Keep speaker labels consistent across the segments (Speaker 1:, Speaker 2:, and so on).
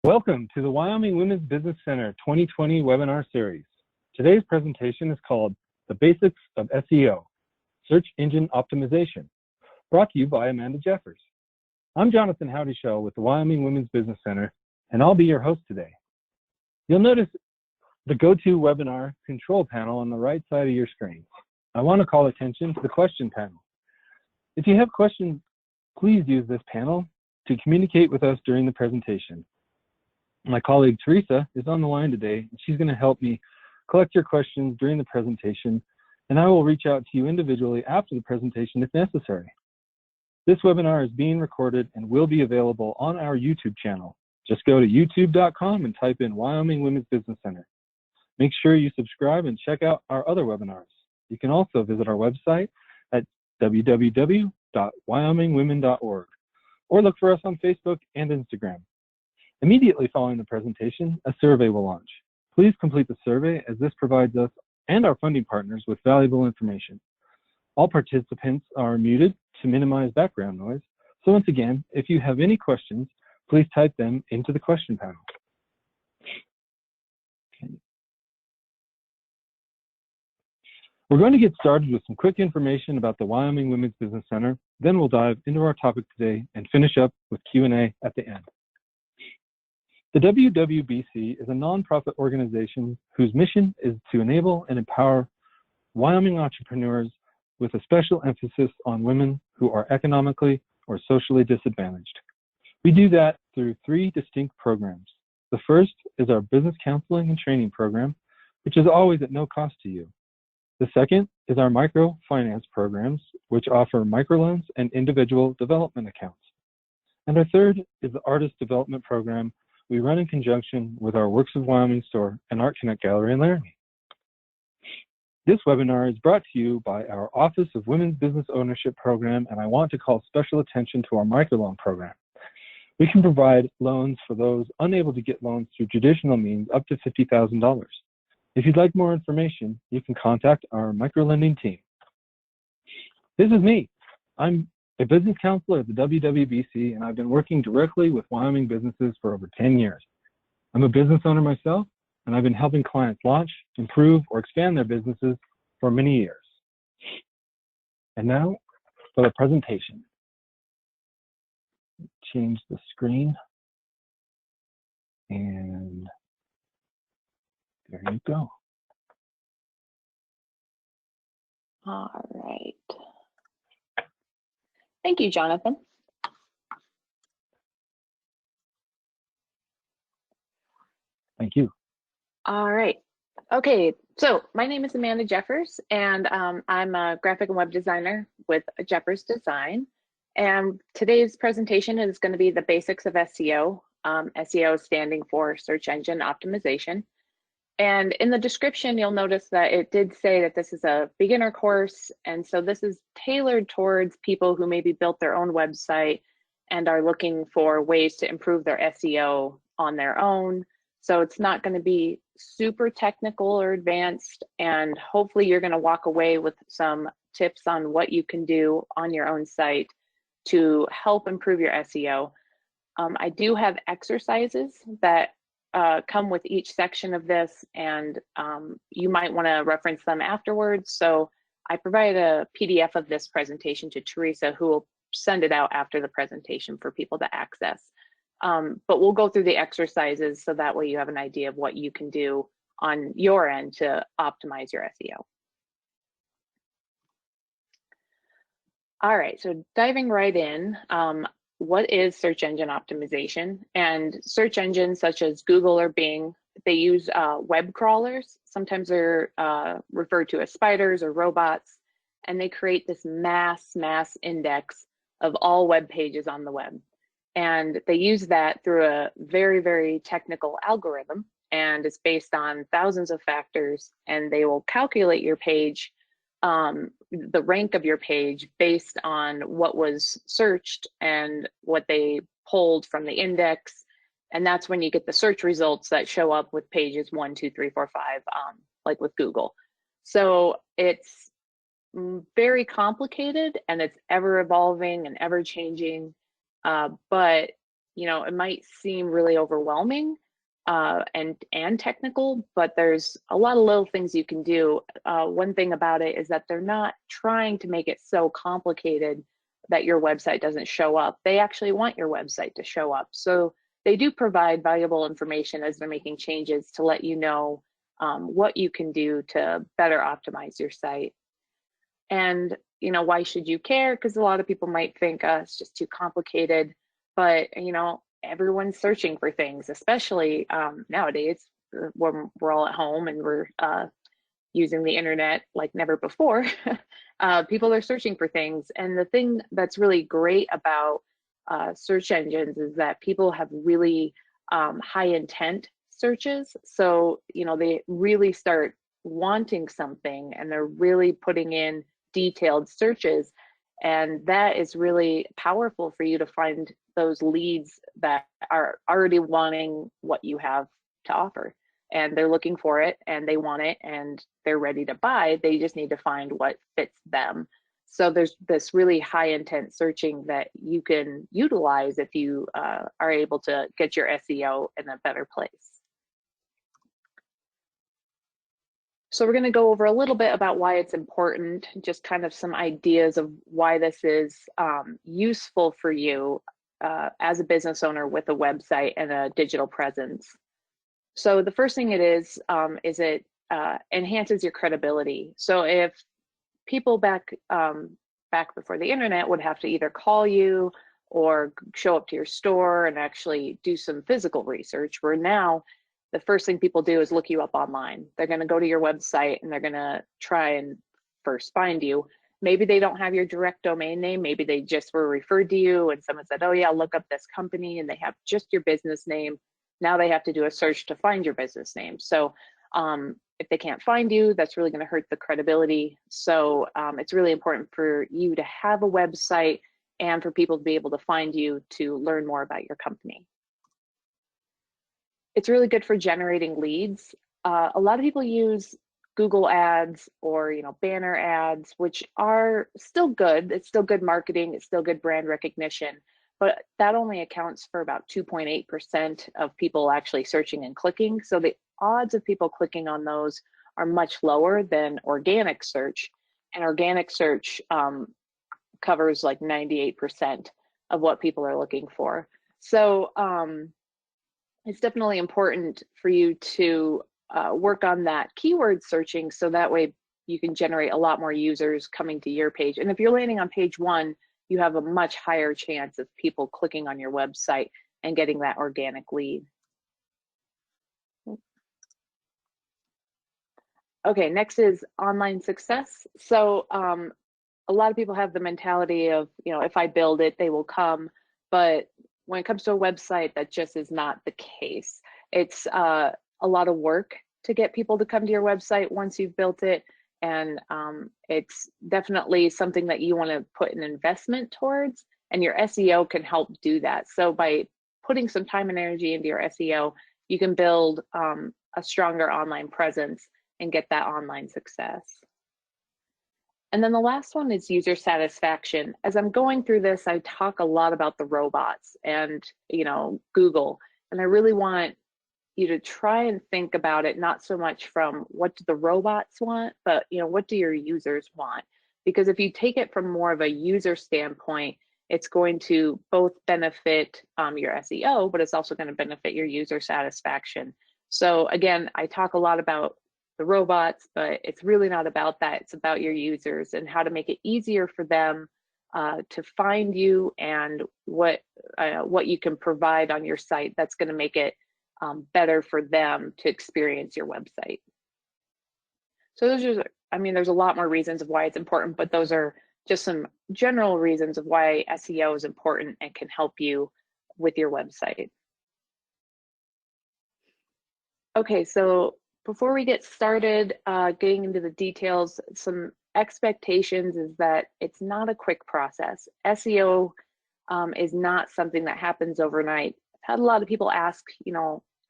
Speaker 1: Welcome to the Wyoming Women's Business Center 2020 webinar series. Today's presentation is called The Basics of SEO, Search Engine Optimization, brought to you by Amanda Jeffers. I'm Jonathan Howdyshell with the Wyoming Women's Business Center, and I'll be your host today. You'll notice the go-to webinar control panel on the right side of your screen. I want to call attention to the question panel. If you have questions, please use this panel to communicate with us during the presentation. My colleague Teresa is on the line today, and she's going to help me collect your questions during the presentation, and I will reach out to you individually after the presentation if necessary. This webinar is being recorded and will be available on our YouTube channel. Just go to youtube.com and type in Wyoming Women's Business Center. Make sure you subscribe and check out our other webinars. You can also visit our website at www.wyomingwomen.org or look for us on Facebook and Instagram. Immediately following the presentation, a survey will launch. Please complete the survey as this provides us and our funding partners with valuable information. All participants are muted to minimize background noise. So once again, if you have any questions, please type them into the question panel. Okay. We're going to get started with some quick information about the Wyoming Women's Business Center. Then we'll dive into our topic today and finish up with Q&A at the end. The WWBC is a nonprofit organization whose mission is to enable and empower Wyoming entrepreneurs with a special emphasis on women who are economically or socially disadvantaged. We do that through three distinct programs. The first is our business counseling and training program, which is always at no cost to you. The second is our microfinance programs, which offer microloans and individual development accounts. And our third is the artist development program we run in conjunction with our Works of Wyoming store and Art Connect Gallery in Laramie. This webinar is brought to you by our Office of Women's Business Ownership program, and I want to call special attention to our microloan program. We can provide loans for those unable to get loans through traditional means up to $50,000. If you'd like more information, you can contact our microlending team. This is me. I'm a business counselor at the WWBC, and I've been working directly with Wyoming businesses for over 10 years. I'm a business owner myself, and I've been helping clients launch, improve, or expand their businesses for many years. And now for the presentation. Change the screen. And there you go.
Speaker 2: All right. Thank you, Jonathan.
Speaker 1: Thank you.
Speaker 2: All right. Okay, so my name is Amanda Jeffers, and I'm a graphic and web designer with Jeffers Design. And today's presentation is going to be the basics of SEO. SEO standing for search engine optimization. And in the description, you'll notice that it did say that this is a beginner course. And so this is tailored towards people who maybe built their own website and are looking for ways to improve their SEO on their own. So it's not going to be super technical or advanced. And hopefully you're going to walk away with some tips on what you can do on your own site to help improve your SEO. I do have exercises that come with each section of this, and you might want to reference them afterwards. So I provide a PDF of this presentation to Teresa, who will send it out after the presentation for people to access. But we'll go through the exercises so that way you have an idea of what you can do on your end to optimize your SEO. All right, so diving right in, what is search engine optimization? And search engines such as Google or Bing, they use web crawlers. Sometimes they're referred to as spiders or robots, and they create this mass index of all web pages on the web. And they use that through a very, very technical algorithm, and it's based on thousands of factors, and they will calculate your page, the rank of your page based on what was searched and what they pulled from the index. And that's when you get the search results that show up with pages 1, 2, 3, 4, 5, like with Google. So it's very complicated, and it's ever evolving and ever changing. But it might seem really overwhelming and technical, but there's a lot of little things you can do. One thing about it is that they're not trying to make it so complicated that your website doesn't show up. They actually want your website to show up. So they do provide valuable information as they're making changes to let you know what you can do to better optimize your site. And why should you care? Because a lot of people might think it's just too complicated, but everyone's searching for things, especially nowadays when we're all at home and we're using the internet like never before. People are searching for things, and the thing that's really great about search engines is that people have really high intent searches. So they really start wanting something, and they're really putting in detailed searches, and that is really powerful for you to find those leads that are already wanting what you have to offer, and they're looking for it and they want it and they're ready to buy. They just need to find what fits them. So there's this really high intent searching that you can utilize if you are able to get your SEO in a better place. So we're going to go over a little bit about why it's important, just kind of some ideas of why this is useful for you as a business owner with a website and a digital presence. So the first thing it is it enhances your credibility. So if people back before the internet would have to either call you or show up to your store and actually do some physical research, where now the first thing people do is look you up online. They're going to go to your website and they're going to try and first find you. Maybe they don't have your direct domain name. Maybe they just were referred to you and someone said, oh yeah, look up this company, and they have just your business name. Now they have to do a search to find your business name. So if they can't find you, that's really going to hurt the credibility. So it's really important for you to have a website and for people to be able to find you to learn more about your company. It's really good for generating leads. A lot of people use Google ads or banner ads, which are still good. It's still good marketing. It's still good brand recognition, but that only accounts for about 2.8% of people actually searching and clicking. So the odds of people clicking on those are much lower than organic search, and organic search covers like 98% of what people are looking for. So it's definitely important for you to work on that keyword searching, so that way you can generate a lot more users coming to your page. And if you're landing on page 1, you have a much higher chance of people clicking on your website and getting that organic lead. Okay, next is online success. So a lot of people have the mentality of, if I build it, they will come. But when it comes to a website, that just is not the case. It's a lot of work to get people to come to your website once you've built it. And it's definitely something that you want to put an investment towards, and your SEO can help do that. So by putting some time and energy into your SEO, you can build a stronger online presence and get that online success. And then the last one is user satisfaction. As I'm going through this, I talk a lot about the robots and Google, and I really want you to try and think about it not so much from what do the robots want, but what do your users want? Because if you take it from more of a user standpoint, it's going to both benefit your SEO, but it's also going to benefit your user satisfaction. So again, I talk a lot about the robots, but it's really not about that. It's about your users and how to make it easier for them to find you, and what you can provide on your site that's going to make it better for them to experience your website. So those are, there's a lot more reasons of why it's important, but those are just some general reasons of why SEO is important and can help you with your website. Okay, so before we get started getting into the details, some expectations is that it's not a quick process. SEO is not something that happens overnight. I've had a lot of people ask,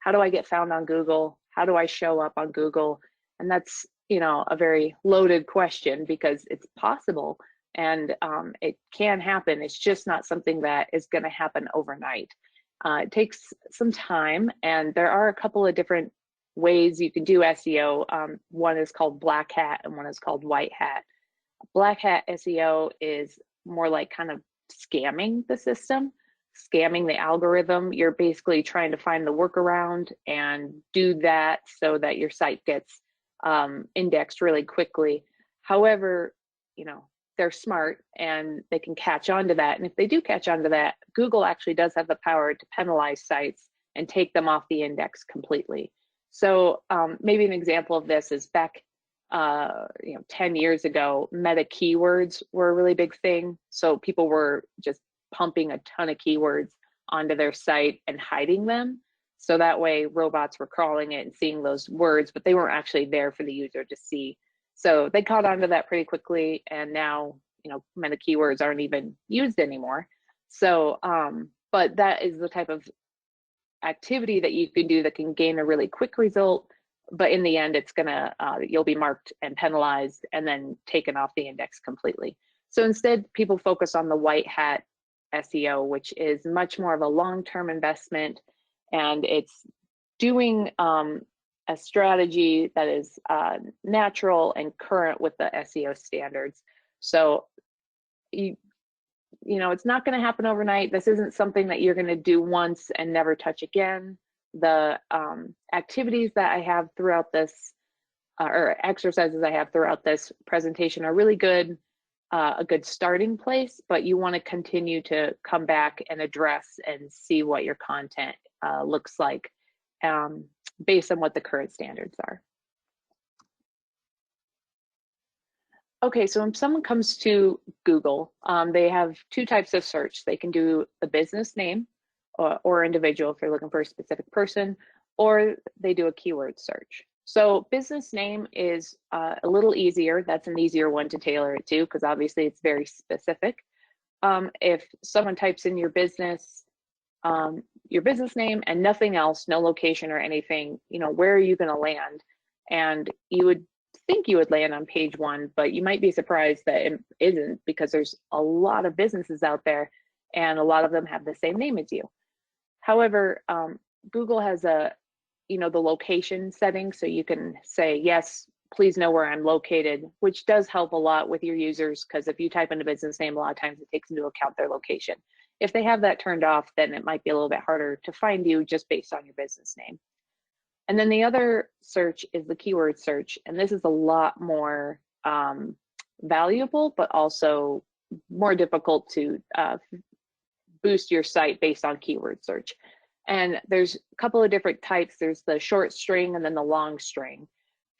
Speaker 2: how do I get found on Google? How do I show up on Google? And that's, a very loaded question, because it's possible and it can happen. It's just not something that is going to happen overnight. It takes some time, and there are a couple of different ways you can do SEO. One is called black hat and one is called white hat. Black hat SEO is more like kind of scamming the system, scamming the algorithm. You're basically trying to find the workaround and do that so that your site gets indexed really quickly. However, you know, they're smart and they can catch on to that. And if they do catch on to that, Google actually does have the power to penalize sites and take them off the index completely. So maybe an example of this is back 10 years ago, meta keywords were a really big thing. So people were just pumping a ton of keywords onto their site and hiding them. So that way robots were crawling it and seeing those words, but they weren't actually there for the user to see. So they caught on to that pretty quickly, and now, meta keywords aren't even used anymore. So, but that is the type of activity that you can do that can gain a really quick result, but in the end, it's gonna, you'll be marked and penalized and then taken off the index completely. So instead, people focus on the white hat SEO, which is much more of a long-term investment, and it's doing a strategy that is natural and current with the SEO standards. So it's not going to happen overnight. This isn't something that you're going to do once and never touch again. The activities that I have throughout this, or exercises I have throughout this presentation are really good, a good starting place, but you want to continue to come back and address and see what your content looks like based on what the current standards are. Okay, so when someone comes to Google, they have two types of search. They can do the business name or individual if they're looking for a specific person, or they do a keyword search. So business name is a little easier. That's an easier one to tailor it to because obviously it's very specific. If someone types in your business name and nothing else, no location or anything, where are you going to land? And you would think you would land on page 1, but you might be surprised that it isn't, because there's a lot of businesses out there and a lot of them have the same name as you. However, Google has the location setting, so you can say, yes, please know where I'm located, which does help a lot with your users, because if you type in a business name, a lot of times it takes into account their location. If they have that turned off, then it might be a little bit harder to find you just based on your business name. And then the other search is the keyword search. And this is a lot more valuable, but also more difficult to boost your site based on keyword search. And there's a couple of different types. There's the short string and then the long string.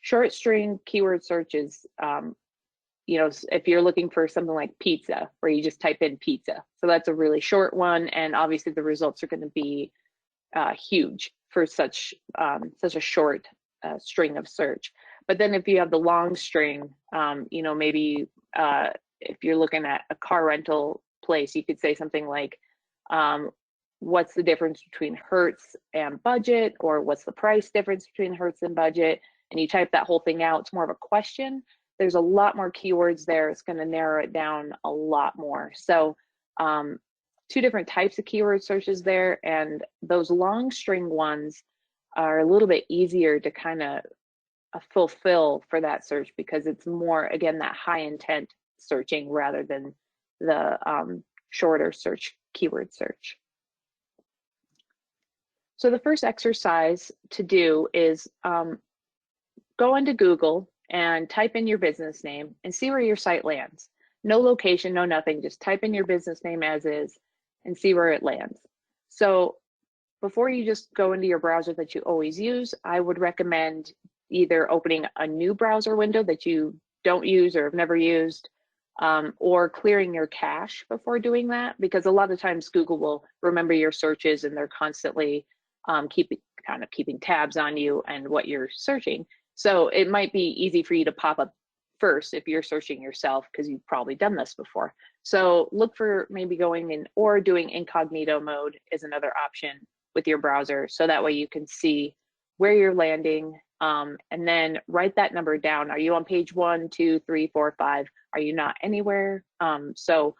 Speaker 2: Short string keyword search is, if you're looking for something like pizza, where you just type in pizza. So that's a really short one. And obviously the results are going to be huge for such a short string of search. But then if you have the long string, maybe if you're looking at a car rental place, you could say something like, what's the difference between Hertz and budget, or what's the price difference between Hertz and budget? And you type that whole thing out. It's more of a question. There's a lot more keywords there. It's going to narrow it down a lot more. So two different types of keyword searches there, and those long string ones are a little bit easier to kind of fulfill for that search, because it's more, again, that high intent searching rather than the shorter search keyword search. So the first exercise to do is go into Google and type in your business name and see where your site lands. No location, no nothing, just type in your business name as is and see where it lands. So before you just go into your browser that you always use, I would recommend either opening a new browser window that you don't use or have never used, or clearing your cache before doing that, because a lot of times Google will remember your searches and they're constantly keeping tabs on you and what you're searching. So it might be easy for you to pop up first if you're searching yourself, because you've probably done this before. So look for maybe going in, or doing incognito mode is another option with your browser, so that way you can see where you're landing, and then write that number down. Are you on page 1, 2, 3, 4, 5? Are you not anywhere? So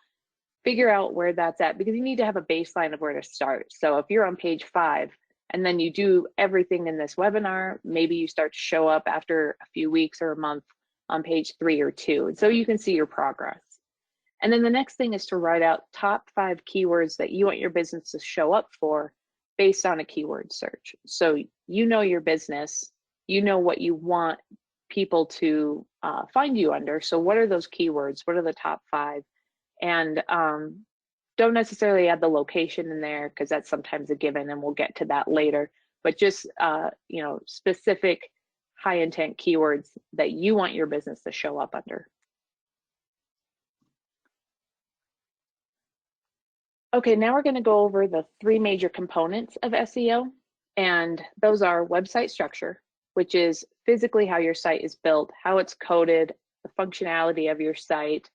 Speaker 2: figure out where that's at, because you need to have a baseline of where to start. So if you're on page 5 and then you do everything in this webinar, maybe you start to show up after a few weeks or a month on page 3 or 2. And so you can see your progress. And then the next thing is to write out top 5 keywords that you want your business to show up for based on a keyword search. So you know your business, you know what you want people to find you under. So what are those keywords? What are the top 5? And don't necessarily add the location in there, because that's sometimes a given, and we'll get to that later. But just you know, specific high intent keywords that you want your business to show up under. Okay, now we're going to go over the 3 major components of SEO, and those are website structure, which is physically how your site is built, how it's coded, the functionality of your site,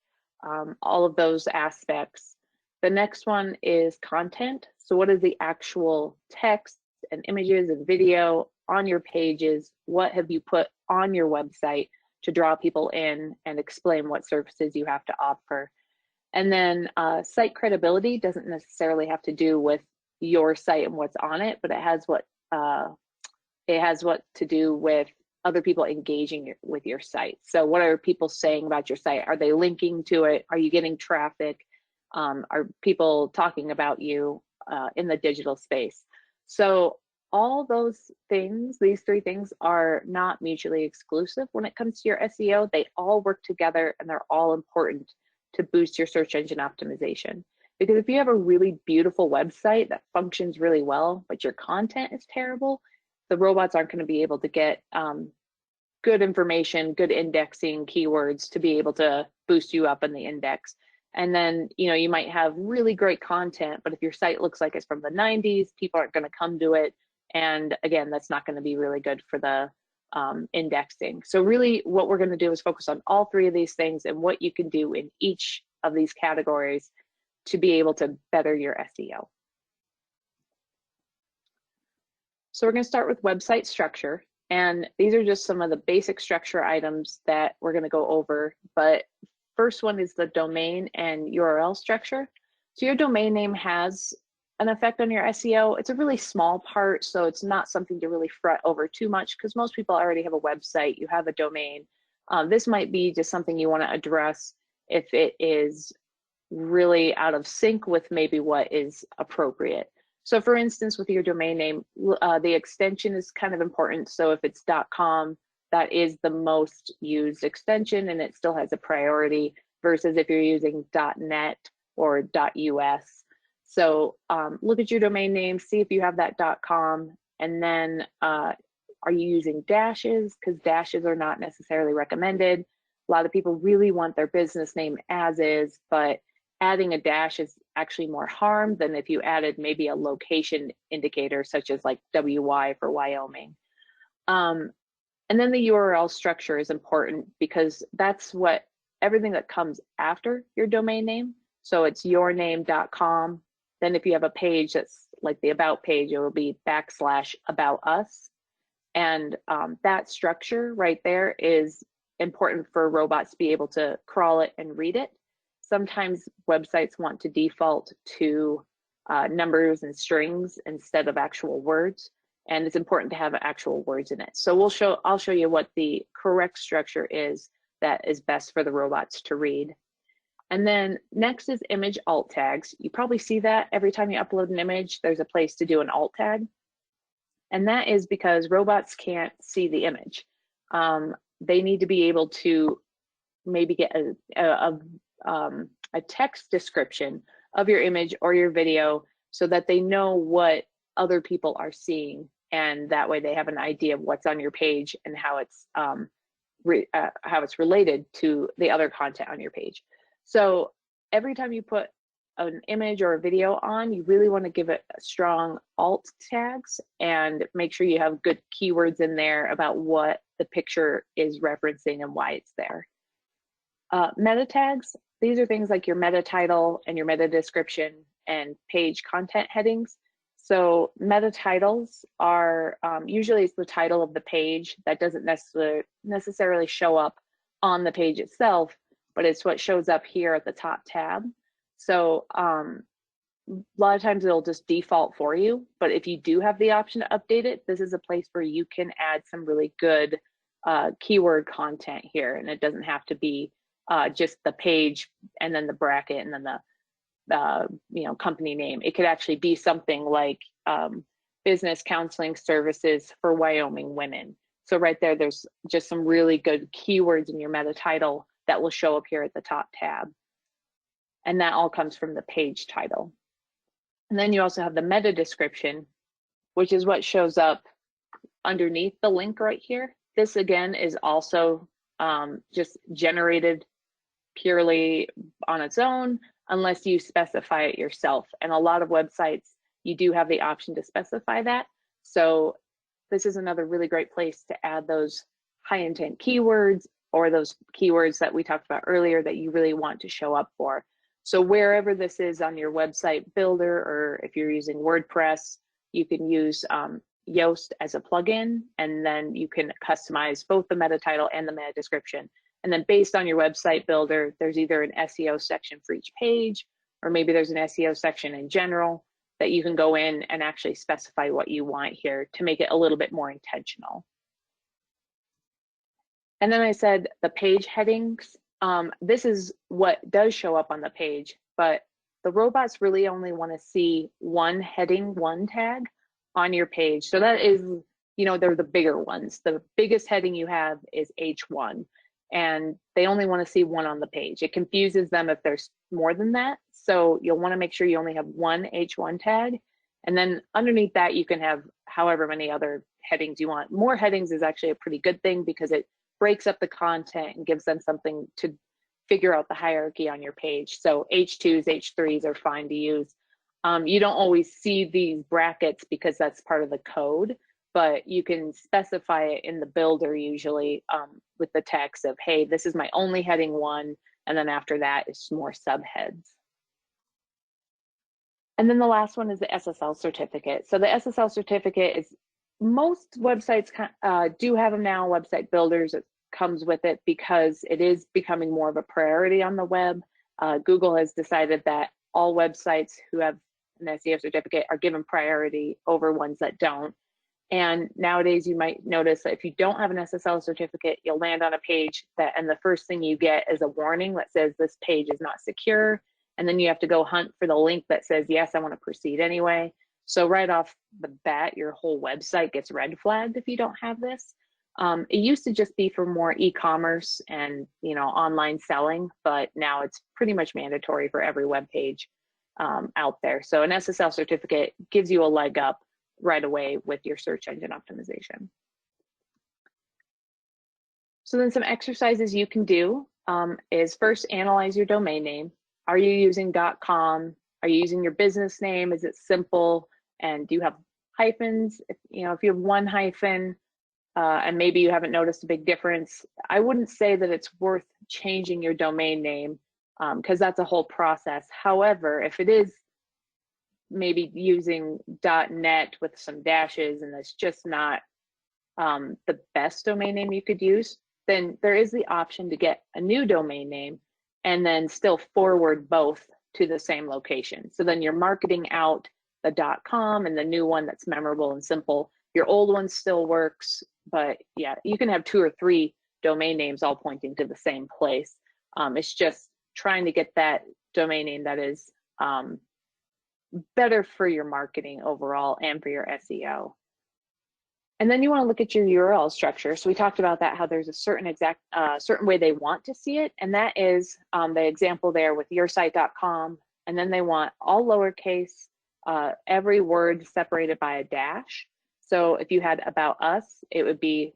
Speaker 2: all of those aspects. The next one is content. So what is the actual text and images and video on your pages? What have you put on your website to draw people in and explain what services you have to offer? And then site credibility doesn't necessarily have to do with your site and what's on it, but it has what to do with other people engaging with your site. So what are people saying about your site? Are they linking to it? Are you getting traffic? Are people talking about you in the digital space? So all those things, these 3 things, are not mutually exclusive when it comes to your SEO. They all work together, and they're all important to boost your search engine optimization. Because if you have a really beautiful website that functions really well, but your content is terrible, the robots aren't going to be able to get good information, good indexing keywords to be able to boost you up in the index. And then, you know, you might have really great content, but if your site looks like it's from the 90s, people aren't going to come to it. And again, that's not going to be really good for the indexing. So really what we're going to do is focus on all 3 of these things and what you can do in each of these categories to be able to better your SEO. So we're going to start with website structure. And these are just some of the basic structure items that we're going to go over. But first one is the domain and URL structure. So your domain name has an effect on your SEO. It's a really small part, so it's not something to really fret over too much, because most people already have a website, you have a domain. This might be just something you want to address if it is really out of sync with maybe what is appropriate. So for instance, with your domain name, the extension is kind of important. So if it's .com, that is the most used extension and it still has a priority, versus if you're using .net or .us. So look at your domain name, see if you have that .com, and then are you using dashes? Because dashes are not necessarily recommended. A lot of people really want their business name as is, but adding a dash is actually more harm than if you added maybe a location indicator, such as like WY for Wyoming. And then the URL structure is important, because that's what everything that comes after your domain name. So it's yourname.com. Then if you have a page that's like the about page, it will be /about us. And that structure right there is important for robots to be able to crawl it and read it. Sometimes websites want to default to numbers and strings instead of actual words. And it's important to have actual words in it. So I'll show you what the correct structure is that is best for the robots to read. And then next is image alt tags. You probably see that every time you upload an image, there's a place to do an alt tag. And that is because robots can't see the image. They need to be able to maybe get a text description of your image or your video so that they know what other people are seeing. And that way they have an idea of what's on your page and how it's related to the other content on your page. So every time you put an image or a video on, you really want to give it strong alt tags and make sure you have good keywords in there about what the picture is referencing and why it's there. Meta tags, these are things like your meta title and your meta description and page content headings. So meta titles are usually it's the title of the page that doesn't necessarily show up on the page itself, but it's what shows up here at the top tab. So a lot of times it'll just default for you, but if you do have the option to update it, this is a place where you can add some really good keyword content here, and it doesn't have to be just the page and then the bracket and then the company name. It could actually be something like business counseling services for Wyoming women. So right there, there's just some really good keywords in your meta title that will show up here at the top tab. And that all comes from the page title. And then you also have the meta description, which is what shows up underneath the link right here. This again is also just generated purely on its own, unless you specify it yourself. And a lot of websites, you do have the option to specify that. So this is another really great place to add those high intent keywords, or those keywords that we talked about earlier that you really want to show up for. So wherever this is on your website builder, or if you're using WordPress, you can use Yoast as a plugin, and then you can customize both the meta title and the meta description. And then based on your website builder, there's either an SEO section for each page, or maybe there's an SEO section in general that you can go in and actually specify what you want here to make it a little bit more intentional. And then I said the page headings. This is what does show up on the page, but the robots really only want to see one heading, one tag on your page. So that is, they're the bigger ones. The biggest heading you have is H1, and they only want to see one on the page. It confuses them if there's more than that. So you'll want to make sure you only have one H1 tag. And then underneath that, you can have however many other headings you want. More headings is actually a pretty good thing, because it breaks up the content and gives them something to figure out the hierarchy on your page. So H2s, H3s are fine to use. You don't always see these brackets because that's part of the code, but you can specify it in the builder usually with the text of, hey, this is my only heading 1, and then after that is more subheads. And then the last one is the SSL certificate. So the SSL certificate is, most websites do have them now, website builders. It comes with it because it is becoming more of a priority on the web. Google has decided that all websites who have an SEO certificate are given priority over ones that don't. And nowadays you might notice that if you don't have an SSL certificate, you'll land on a page and the first thing you get is a warning that says this page is not secure. And then you have to go hunt for the link that says, yes, I want to proceed anyway. So right off the bat, your whole website gets red flagged if you don't have this. It used to just be for more e-commerce and online selling, but now it's pretty much mandatory for every web page out there. So an SSL certificate gives you a leg up right away with your search engine optimization. So then some exercises you can do is first analyze your domain name. Are you using .com? Are you using your business name? Is it simple? And do you have hyphens? If you have one hyphen and maybe you haven't noticed a big difference, I wouldn't say that it's worth changing your domain name because that's a whole process. However, if it is maybe using .net with some dashes and that's just not the best domain name you could use, then there is the option to get a new domain name and then still forward both to the same location. So then you're marketing out the .com and the new one that's memorable and simple. Your old one still works, but yeah, you can have 2 or 3 domain names all pointing to the same place. It's just trying to get that domain name that is better for your marketing overall and for your SEO. And then you want to look at your URL structure. So we talked about that, how there's a certain way they want to see it. And that is the example there with yoursite.com. And then they want all lowercase, every word separated by a dash. So if you had about us, it would be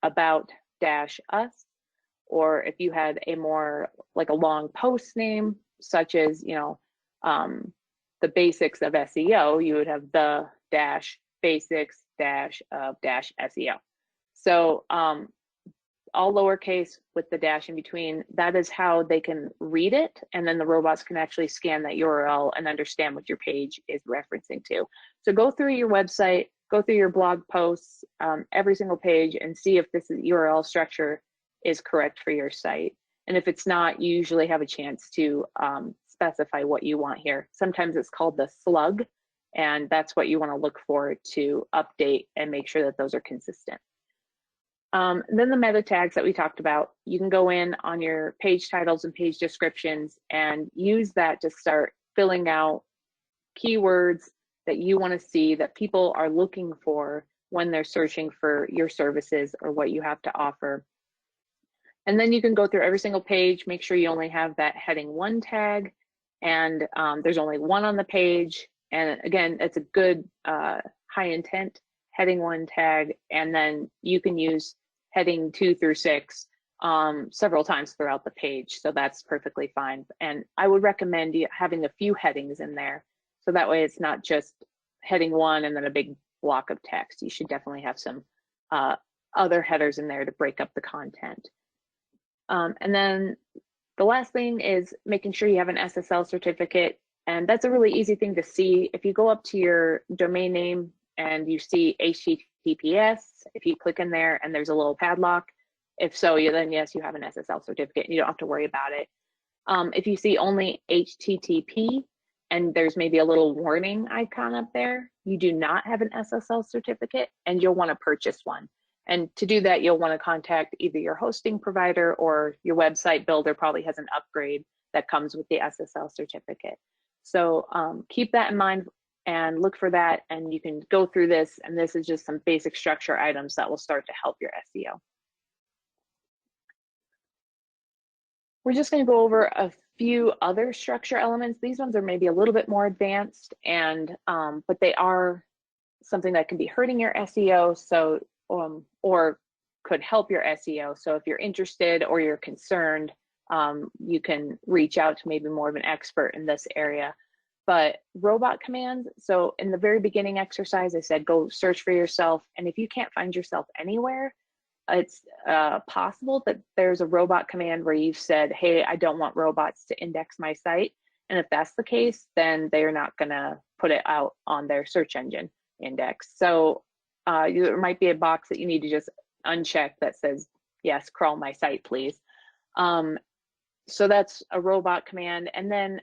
Speaker 2: about dash us. Or if you had a more like a long post name, such as, the basics of SEO, you would have the dash basics dash of dash SEO. So all lowercase with the dash in between, that is how they can read it. And then the robots can actually scan that URL and understand what your page is referencing to. So go through your website, go through your blog posts, every single page, and see if this URL structure is correct for your site. And if it's not, you usually have a chance to specify what you want here. Sometimes it's called the slug, and that's what you want to look for to update and make sure that those are consistent. Then the meta tags that we talked about, you can go in on your page titles and page descriptions and use that to start filling out keywords that you want to see that people are looking for when they're searching for your services or what you have to offer. And then you can go through every single page, make sure you only have that heading 1 tag, and there's only one on the page. And again, it's a good high intent heading 1 tag, and then you can use heading 2 through 6 several times throughout the page. So that's perfectly fine. And I would recommend having a few headings in there. So that way it's not just heading 1 and then a big block of text. You should definitely have some other headers in there to break up the content. And then the last thing is making sure you have an SSL certificate. And that's a really easy thing to see. If you go up to your domain name and you see HTTPS, if you click in there and there's a little padlock, if so, then yes, you have an SSL certificate and you don't have to worry about it. If you see only HTTP and there's maybe a little warning icon up there, you do not have an SSL certificate and you'll want to purchase one. And to do that, you'll want to contact either your hosting provider or your website builder probably has an upgrade that comes with the SSL certificate. So keep that in mind and look for that, and you can go through this, and this is just some basic structure items that will start to help your SEO. We're just going to go over a few other structure elements. These ones are maybe a little bit more advanced, and but they are something that can be hurting your SEO, so or could help your SEO. So if you're interested or you're concerned, you can reach out to maybe more of an expert in this area. But robot commands, so in the very beginning exercise, I said go search for yourself, and if you can't find yourself anywhere, it's possible that there's a robot command where you've said, hey, I don't want robots to index my site. And if that's the case, then they're not gonna put it out on their search engine index. So there might be a box that you need to just uncheck that says, yes, crawl my site, please. So that's a robot command. And then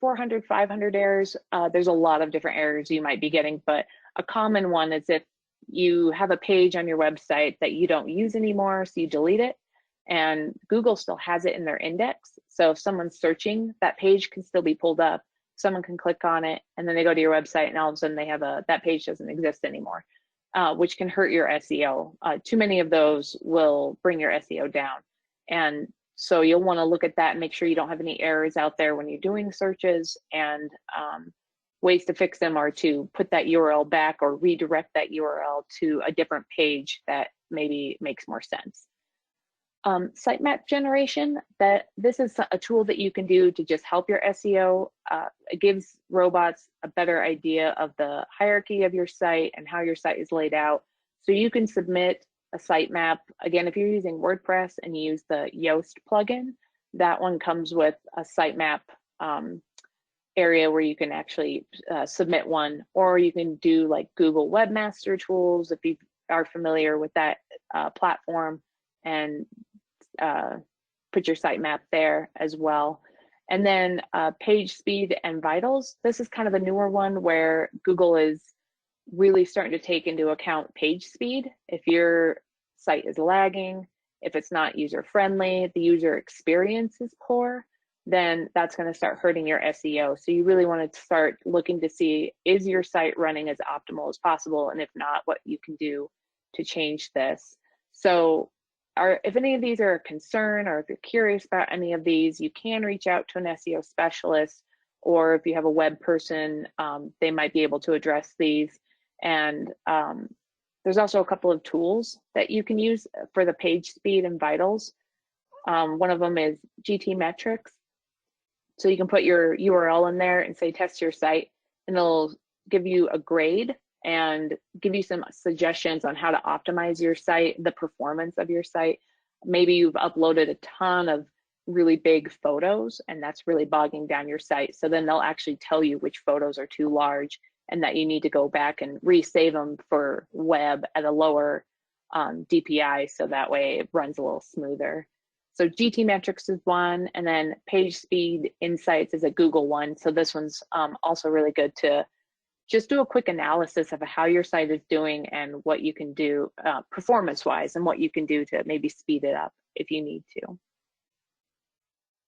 Speaker 2: 400, 500 errors, there's a lot of different errors you might be getting, but a common one is if you have a page on your website that you don't use anymore, so you delete it, and Google still has it in their index. So if someone's searching, that page can still be pulled up. Someone can click on it, and then they go to your website, and all of a sudden they have that page doesn't exist anymore, which can hurt your SEO. Too many of those will bring your SEO down. And so you'll want to look at that and make sure you don't have any errors out there when you're doing searches, and ways to fix them are to put that URL back or redirect that URL to a different page that maybe makes more sense. Sitemap generation, this is a tool that you can do to just help your SEO. It gives robots a better idea of the hierarchy of your site and how your site is laid out. So you can submit a sitemap. Again, if you're using WordPress and you use the Yoast plugin, that one comes with a sitemap area where you can actually submit one, or you can do like Google Webmaster Tools if you are familiar with that platform, and put your sitemap there as well. And then page speed and vitals. This is kind of a newer one where Google is really starting to take into account page speed. If your site is lagging, if it's not user friendly, the user experience is poor, then that's going to start hurting your SEO. So you really want to start looking to see, is your site running as optimal as possible? And if not, what you can do to change this. So if any of these are a concern, or if you're curious about any of these, you can reach out to an SEO specialist, or if you have a web person, they might be able to address these. And there's also a couple of tools that you can use for the page speed and vitals. One of them is GTmetrix. So you can put your URL in there and say, test your site, and it'll give you a grade and give you some suggestions on how to optimize your site, the performance of your site. Maybe you've uploaded a ton of really big photos and that's really bogging down your site. So then they'll actually tell you which photos are too large and that you need to go back and resave them for web at a lower DPI, so that way it runs a little smoother. So GT metrics is one, and then page speed insights is a Google one. So this one's also really good to just do a quick analysis of how your site is doing and what you can do performance-wise, and what you can do to maybe speed it up if you need to.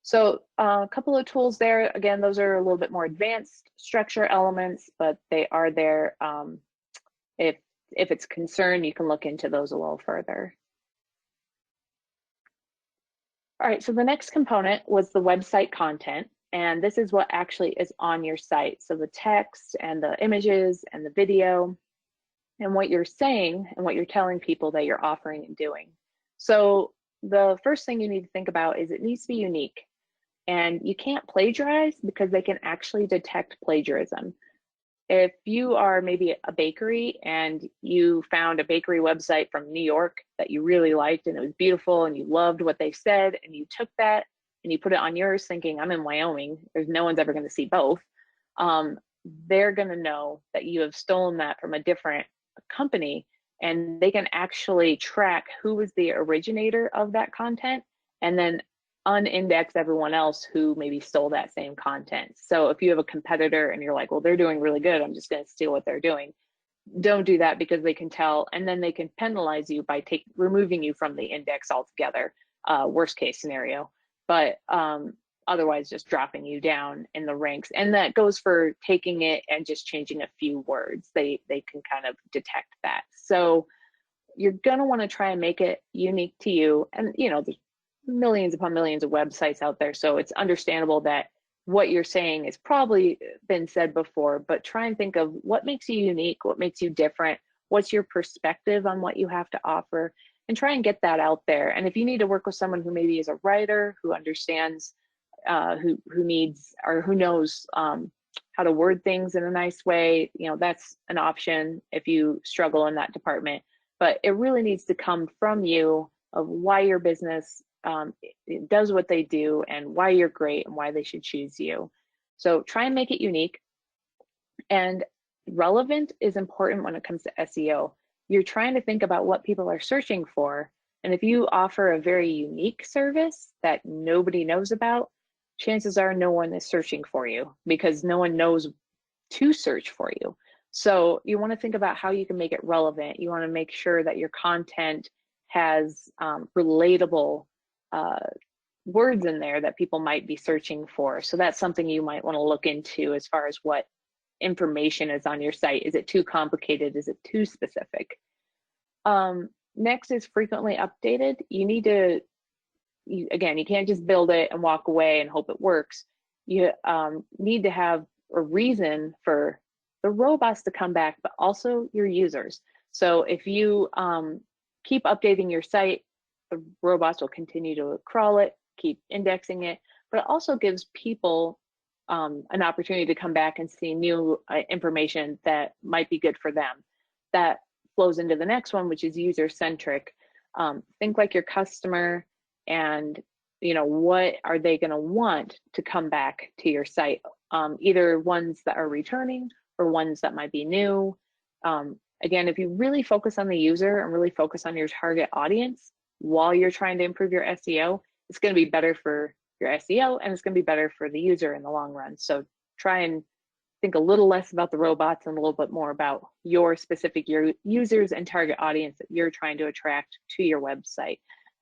Speaker 2: So a couple of tools there. Again, those are a little bit more advanced structure elements, but they are there. If it's a concern, you can look into those a little further. All right, so the next component was the website content, and this is what actually is on your site. So the text and the images and the video and what you're saying and what you're telling people that you're offering and doing. So the first thing you need to think about is it needs to be unique, and you can't plagiarize because they can actually detect plagiarism. If you are maybe a bakery and you found a bakery website from New York that you really liked and it was beautiful and you loved what they said, and you took that and you put it on yours thinking, I'm in Wyoming, there's no one's ever going to see both, they're going to know that you have stolen that from a different company, and they can actually track who was the originator of that content and then unindex everyone else who maybe stole that same content. So if you have a competitor and you're like, well, they're doing really good, I'm just going to steal what they're doing, don't do that, because they can tell, and then they can penalize you by removing you from the index altogether, worst case scenario. But otherwise just dropping you down in the ranks. And that goes for taking it and just changing a few words. They can kind of detect that. So you're gonna wanna try and make it unique to you. And there's millions upon millions of websites out there, so it's understandable that what you're saying has probably been said before, but try and think of what makes you unique, what makes you different, what's your perspective on what you have to offer, and try and get that out there. And if you need to work with someone who maybe is a writer, who understands, who needs or who knows how to word things in a nice way, that's an option if you struggle in that department. But it really needs to come from you of why your business it does what they do and why you're great and why they should choose you. So try and make it unique. And relevant is important when it comes to SEO. You're trying to think about what people are searching for. And if you offer a very unique service that nobody knows about, chances are no one is searching for you because no one knows to search for you. So you want to think about how you can make it relevant. You want to make sure that your content has relatable words in there that people might be searching for. So that's something you might want to look into as far as what information is on your site. Is it too complicated? Is it too specific? Next is frequently updated. You need to, again, you can't just build it and walk away and hope it works. You need to have a reason for the robots to come back, but also your users. So if you keep updating your site, the robots will continue to crawl it, keep indexing it, but it also gives people an opportunity to come back and see new information that might be good for them. That flows into the next one, which is user-centric. Think like your customer, and what are they going to want to come back to your site? Either ones that are returning or ones that might be new. Again, if you really focus on the user and really focus on your target audience while you're trying to improve your SEO, it's going to be better for your SEO and it's going to be better for the user in the long run. So try and think a little less about the robots and a little bit more about your specific users and target audience that you're trying to attract to your website.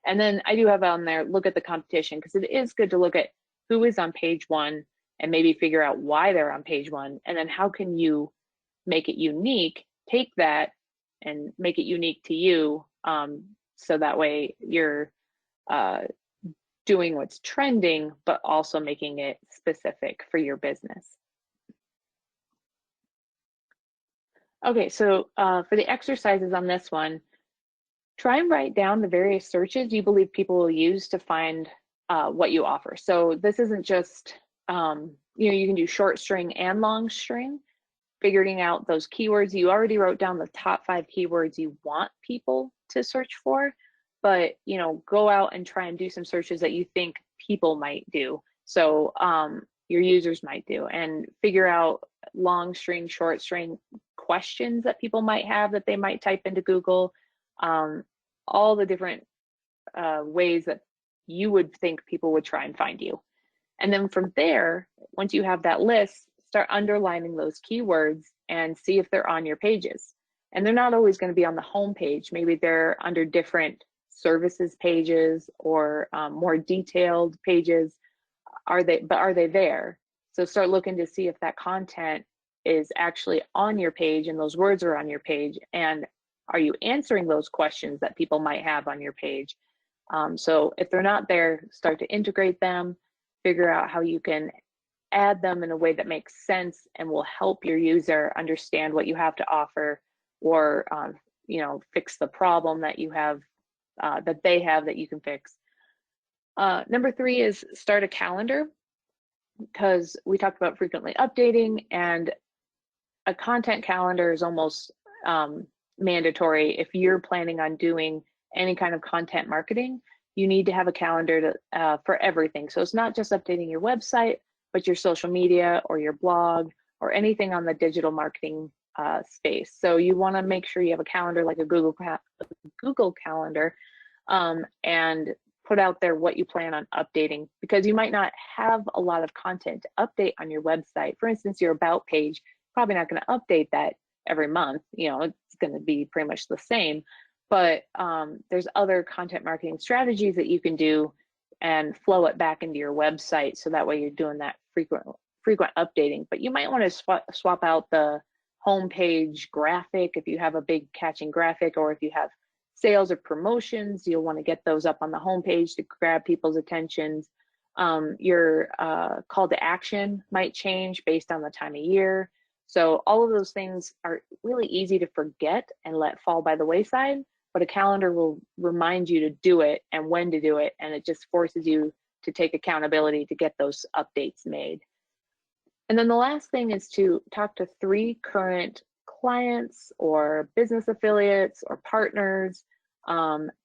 Speaker 2: And then I do have on there, look at the competition, because it is good to look at who is on page one and maybe figure out why they're on page one. And then how can you make it unique, take that and make it unique to you. So that way you're doing what's trending, but also making it specific for your business. Okay, so for the exercises on this one, try and write down the various searches you believe people will use to find what you offer. So this isn't just, you can do short string and long string, figuring out those keywords. You already wrote down the top 5 keywords you want people to search for, but go out and try and do some searches that you think people might do. So your users might do, and figure out long string, short string questions that people might have that they might type into Google. All the different ways that you would think people would try and find you. And then from there, once you have that list, start underlining those keywords and see if they're on your pages. And they're not always going to be on the home page. Maybe they're under different services pages or more detailed pages. Are they there? So start looking to see if that content is actually on your page and those words are on your page. And are you answering those questions that people might have on your page? So if they're not there, start to integrate them, figure out how you can add them in a way that makes sense and will help your user understand what you have to offer, or fix the problem that you have, that they have that you can fix. Number 3 is start a calendar, because we talked about frequently updating, and a content calendar is almost mandatory. If you're planning on doing any kind of content marketing, you need to have a calendar for everything. So it's not just updating your website, but your social media or your blog or anything on the digital marketing space. So you want to make sure you have a calendar like a Google Calendar, and put out there what you plan on updating, because you might not have a lot of content to update on your website. For instance, your about page, probably not going to update that every month. It's going to be pretty much the same, but there's other content marketing strategies that you can do and flow it back into your website, so that way you're doing that frequent updating. But you might want to swap out the homepage graphic if you have a big catching graphic, or if you have sales or promotions, you'll want to get those up on the homepage to grab people's attentions. Your call to action might change based on the time of year. So all of those things are really easy to forget and let fall by the wayside, but a calendar will remind you to do it and when to do it, and it just forces you to take accountability to get those updates made. And then the last thing is to talk to 3 current clients or business affiliates or partners,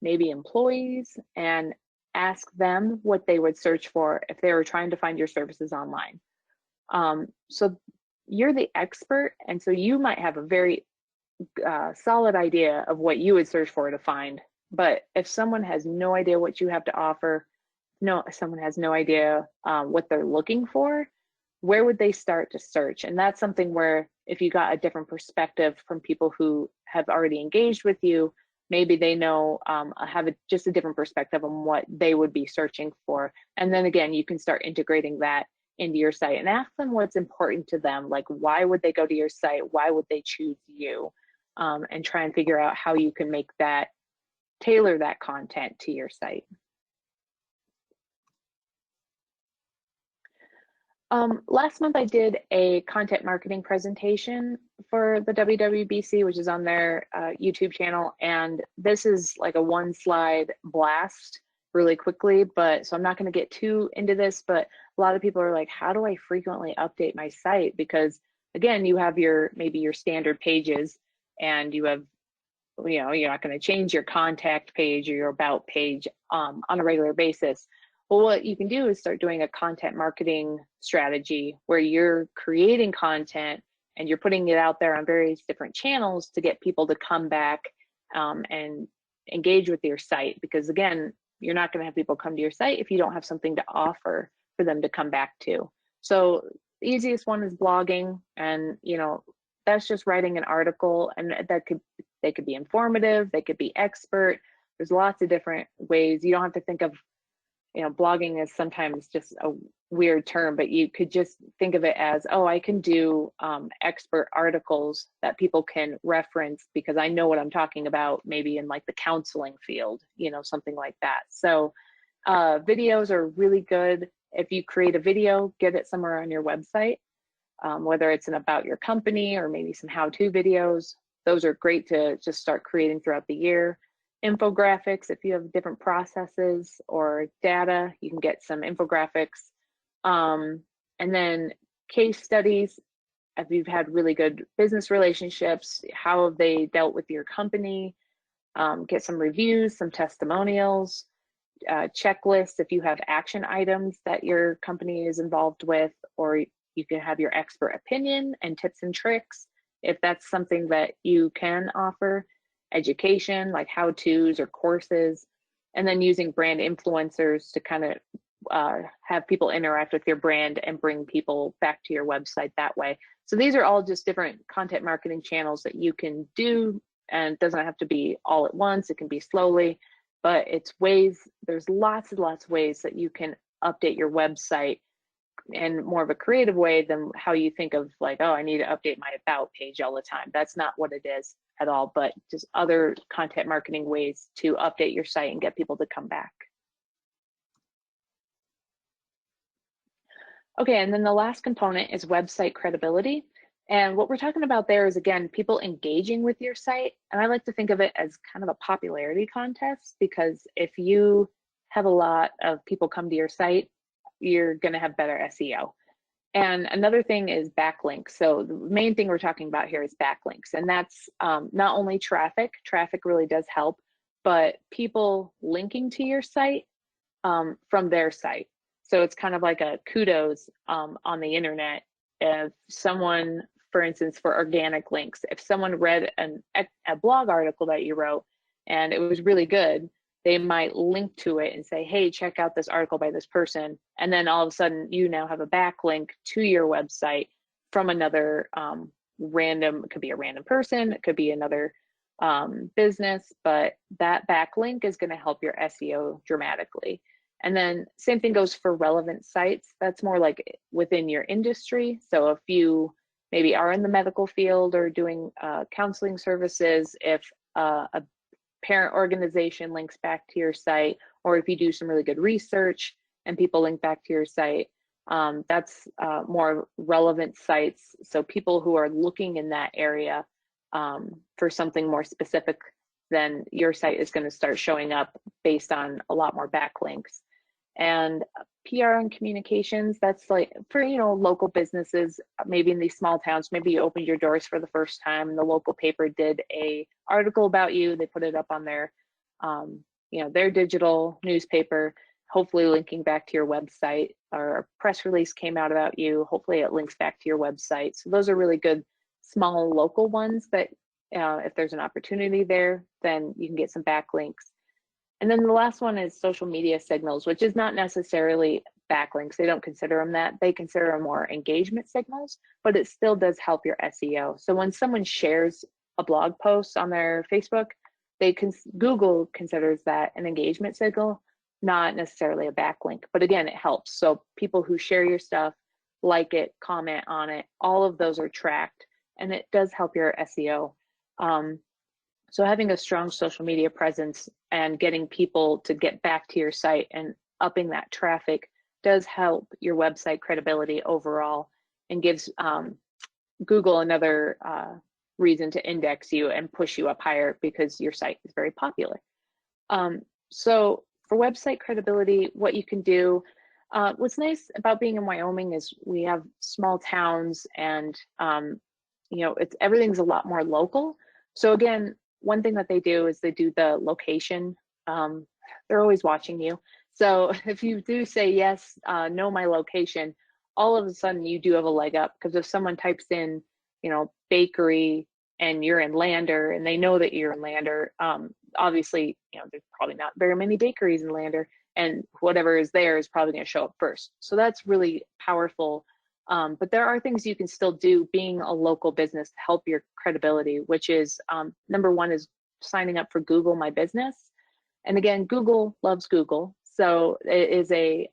Speaker 2: maybe employees, and ask them what they would search for if they were trying to find your services online. So you're the expert, and so you might have a very solid idea of what you would search for to find. But if someone has no idea what you have to offer, someone has no idea what they're looking for, where would they start to search? And that's something where, if you got a different perspective from people who have already engaged with you, maybe they know, have just a different perspective on what they would be searching for. And then again, you can start integrating that into your site and ask them what's important to them. Like, why would they go to your site? Why would they choose you? And try and figure out how you can make that, tailor that content to your site. Last month I did a content marketing presentation for the WWBC, which is on their YouTube channel. And this is like a 1-slide blast really quickly, so I'm not going to get too into this, but a lot of people are like, how do I frequently update my site? Because again, you have maybe your standard pages, and you have, you're not going to change your contact page or your about page on a regular basis. Well, what you can do is start doing a content marketing strategy where you're creating content and you're putting it out there on various different channels to get people to come back and engage with your site. Because again, you're not going to have people come to your site if you don't have something to offer for them to come back to. So the easiest one is blogging, and that's just writing an article, and they could be informative, they could be expert. There's lots of different ways. You don't have to think of, blogging is sometimes just a weird term, but you could just think of it as, oh, I can do expert articles that people can reference because I know what I'm talking about, maybe in like the counseling field, something like that. So videos are really good. If you create a video, get it somewhere on your website, whether it's about your company or maybe some how-to videos. Those are great to just start creating throughout the year. Infographics, if you have different processes or data, you can get some infographics. And then case studies, if you've had really good business relationships, how have they dealt with your company? Get some reviews, some testimonials, checklists if you have action items that your company is involved with, or you can have your expert opinion and tips and tricks if that's something that you can offer. Education, like how-tos or courses. and then using brand influencers to kind of have people interact with your brand and bring people back to your website that way. So these are all just different content marketing channels that you can do, and it doesn't have to be all at once. It can be slowly, but it's ways, there's lots and lots of ways that you can update your website in more of a creative way than how you think of like, oh, I need to update my about page all the time. That's not what it is at all, but just other content marketing ways to update your site and get people to come back. Okay, and then the last component is website credibility. And what we're talking about there is, again, people engaging with your site. And I like to think of it as kind of a popularity contest, because if you have a lot of people come to your site, you're going to have better SEO. And another thing is backlinks. So the main thing we're talking about here is backlinks. And that's not only traffic, traffic really does help, but people linking to your site from their site. So it's kind of like a kudos on the internet. If someone, for instance, for organic links, if someone read a blog article that you wrote and it was really good, they might link to it and say, hey, check out this article by this person. And then all of a sudden you now have a backlink to your website from another random, it could be a random person, it could be another business, but that backlink is going to help your SEO dramatically. And then same thing goes for relevant sites. That's more like within your industry. So if you maybe are in the medical field or doing counseling services, if a parent organization links back to your site, or if you do some really good research and people link back to your site, that's more relevant sites. So people who are looking in that area for something more specific, then your site is going to start showing up based on a lot more backlinks. And PR and communications, that's like for, you know, local businesses, maybe in these small towns, maybe you opened your doors for the first time and the local paper did a article about you, they put it up on their, you know, their digital newspaper, hopefully linking back to your website, or a press release came out about you, hopefully it links back to your website. So those are really good small local ones that if there's an opportunity there, then you can get some backlinks. And then the last one is social media signals, which is not necessarily backlinks. They don't consider them that. They consider them more engagement signals, but it still does help your SEO. So when someone shares a blog post on their Facebook, Google considers that an engagement signal, not necessarily a backlink. But again, it helps. So people who share your stuff, like it, comment on it, all of those are tracked, and it does help your SEO. So having a strong social media presence and getting people to get back to your site and upping that traffic does help your website credibility overall, and gives Google another reason to index you and push you up higher because your site is very popular. So for website credibility, what you can do, what's nice about being in Wyoming is we have small towns, and you know, everything's a lot more local. So again, one thing that they do is they do the location. They're always watching you. So if you do say, yes, know my location, all of a sudden you do have a leg up, because if someone types in, you know, bakery and you're in Lander and they know that you're in Lander, obviously, you know, there's probably not very many bakeries in Lander, and whatever is there is probably going to show up first. So that's really powerful. But there are things you can still do being a local business to help your credibility, which is number one is signing up for Google My Business. And again, Google loves Google. So it is a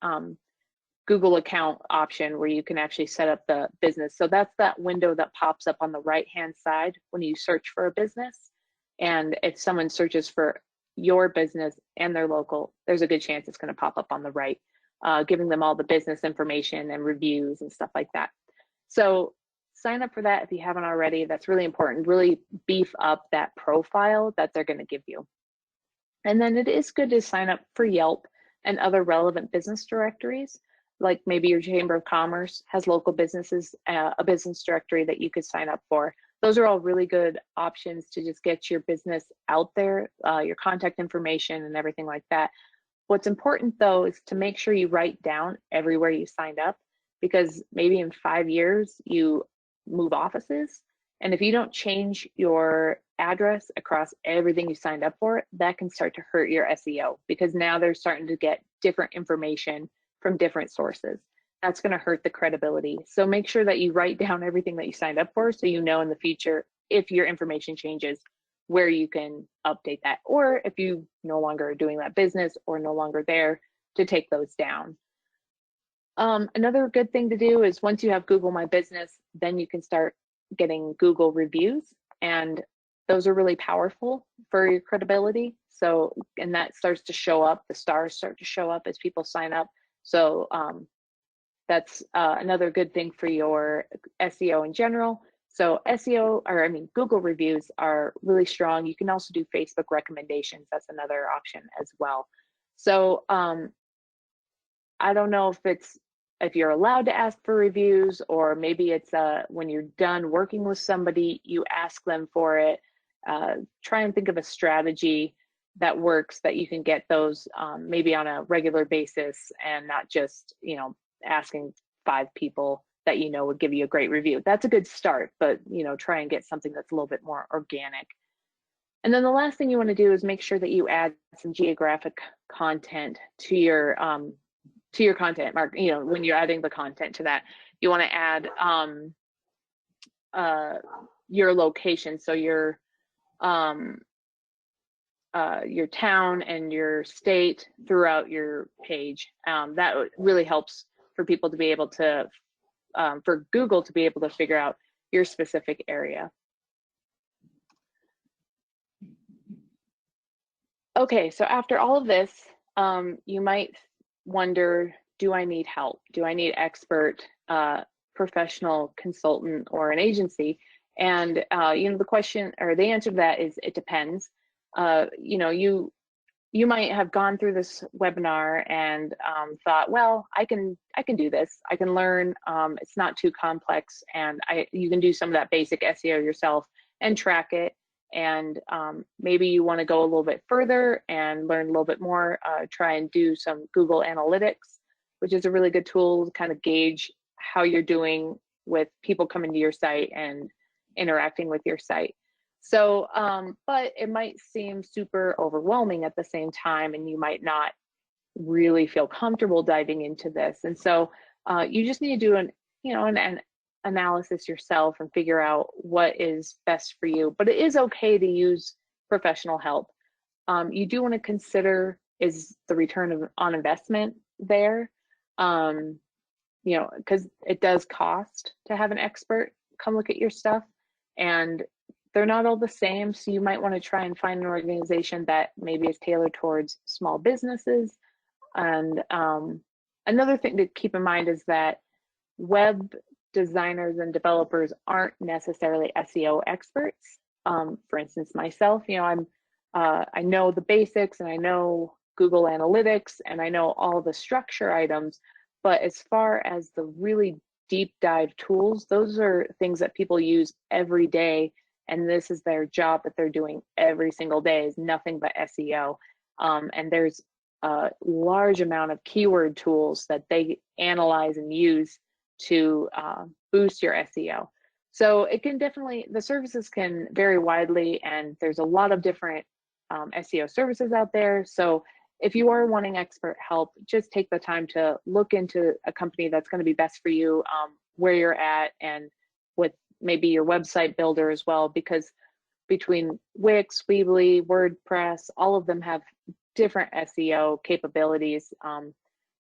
Speaker 2: Google account option where you can actually set up the business. So that's that window that pops up on the right-hand side when you search for a business. And if someone searches for your business and they're local, there's a good chance it's going to pop up on the right, giving them all the business information and reviews and stuff like that. So sign up for that if you haven't already. That's really important. Really beef up that profile that they're going to give you. And then it is good to sign up for Yelp and other relevant business directories, like maybe your Chamber of Commerce has local businesses, a business directory that you could sign up for. Those are all really good options to just get your business out there, your contact information and everything like that. What's important though is to make sure you write down everywhere you signed up, because maybe in 5 years you move offices And if you don't change your address across everything you signed up for, that can start to hurt your SEO, because now they're starting to get different information from different sources. That's going to hurt the credibility. So make sure that you write down everything that you signed up for, so you know in the future if your information changes where you can update that, or if you no longer are doing that business or no longer there, to take those down. Another good thing to do is, once you have Google My Business, then you can start getting Google reviews, and those are really powerful for your credibility. So, and that starts to show up, the stars start to show up as people sign up. So that's another good thing for your SEO in general. So Google reviews are really strong. You can also do Facebook recommendations. That's another option as well. So I don't know if you're allowed to ask for reviews, or maybe it's when you're done working with somebody, you ask them for it. Try and think of a strategy that works, that you can get those maybe on a regular basis, and not just, asking 5 people that would give you a great review. That's a good start, but try and get something that's a little bit more organic. And then the last thing you want to do is make sure that you add some geographic content to your content, Mark. When you're adding the content to that, you want to add your location, so your town and your state throughout your page. That really helps for people to be able to, for Google to be able to figure out your specific area. Okay, so after all of this, you might wonder, do I need help? Do I need expert, professional consultant, or an agency? And the question, or the answer to that is, it depends. You might have gone through this webinar and thought, well, I can do this. I can learn. It's not too complex, and you can do some of that basic SEO yourself and track it. And maybe you want to go a little bit further and learn a little bit more. Try and do some Google Analytics, which is a really good tool to kind of gauge how you're doing with people coming to your site and interacting with your site. So, but it might seem super overwhelming at the same time, and you might not really feel comfortable diving into this. And so you just need to do an analysis yourself and figure out what is best for you. But it is okay to use professional help. You do want to consider, is the return on investment there? Because it does cost to have an expert come look at your stuff, and they're not all the same. So you might want to try and find an organization that maybe is tailored towards small businesses. And another thing to keep in mind is that web designers and developers aren't necessarily SEO experts. For instance, myself, I know the basics, and I know Google Analytics, and I know all the structure items, but as far as the really deep dive tools, those are things that people use every day, and this is their job that they're doing every single day, is nothing but SEO. And there's a large amount of keyword tools that they analyze and use to boost your SEO. So it can definitely, the services can vary widely, and there's a lot of different SEO services out there. So if you are wanting expert help, just take the time to look into a company that's going to be best for you, where you're at, and with maybe your website builder as well, because between Wix, Weebly, WordPress, all of them have different SEO capabilities.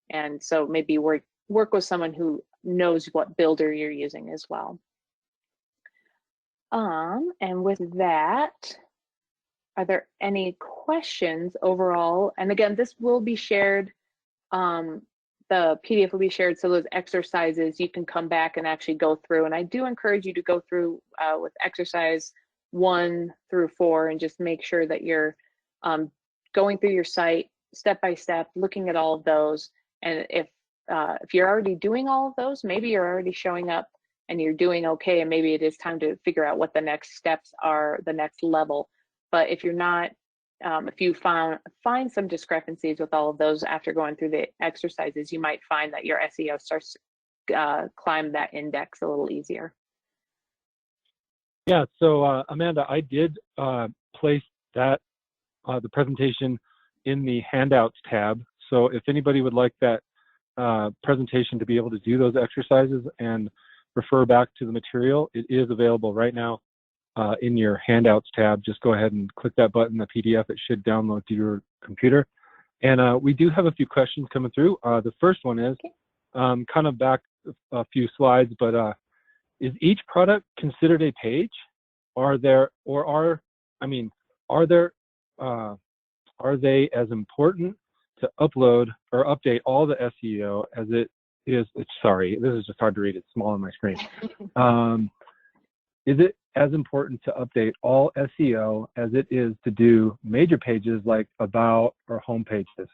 Speaker 2: And so maybe work with someone who knows what builder you're using as well. And with that, are there any questions overall? And again, this will be shared. The PDF will be shared, so those exercises you can come back and actually go through. And I do encourage you to go through with exercise 1 through 4 and just make sure that you're going through your site step by step, looking at all of those. And if you're already doing all of those, maybe you're already showing up and you're doing okay, and maybe it is time to figure out what the next steps are, the next level. But if you're not, if you find some discrepancies with all of those after going through the exercises, you might find that your SEO starts to climb that index a little easier.
Speaker 1: Yeah, so Amanda, I did place that the presentation in the handouts tab. So if anybody would like that presentation to be able to do those exercises and refer back to the material, it is available right now in your handouts tab. Just go ahead and click that button, the PDF. It should download to your computer. And we do have a few questions coming through. The first one is kind of back a few slides, but is each product considered a page? Are they as important to upload or update all the SEO as it is? Sorry, this is just hard to read. It's small on my screen. Is it as important to update all SEO as it is to do major pages like about or home pages?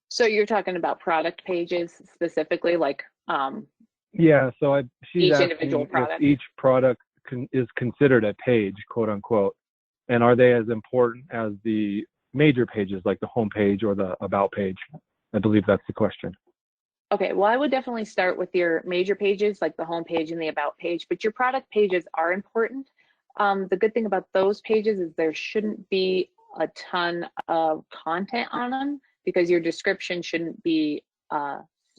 Speaker 2: So you're talking about product pages specifically, like
Speaker 1: yeah, so she's
Speaker 2: each individual
Speaker 1: asking
Speaker 2: product.
Speaker 1: if each product is considered a page, quote unquote, and are they as important as the major pages like the home page or the about page? I believe that's the question.
Speaker 2: Okay, well, I would definitely start with your major pages like the home page and the about page, but your product pages are important. The good thing about those pages is there shouldn't be a ton of content on them because your description shouldn't be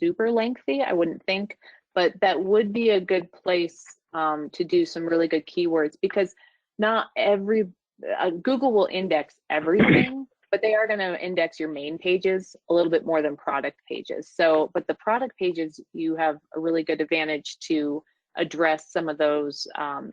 Speaker 2: super lengthy, I wouldn't think, but that would be a good place to do some really good keywords, because not every, Google will index everything, but they are going to index your main pages a little bit more than product pages. So, but the product pages, you have a really good advantage to address some of those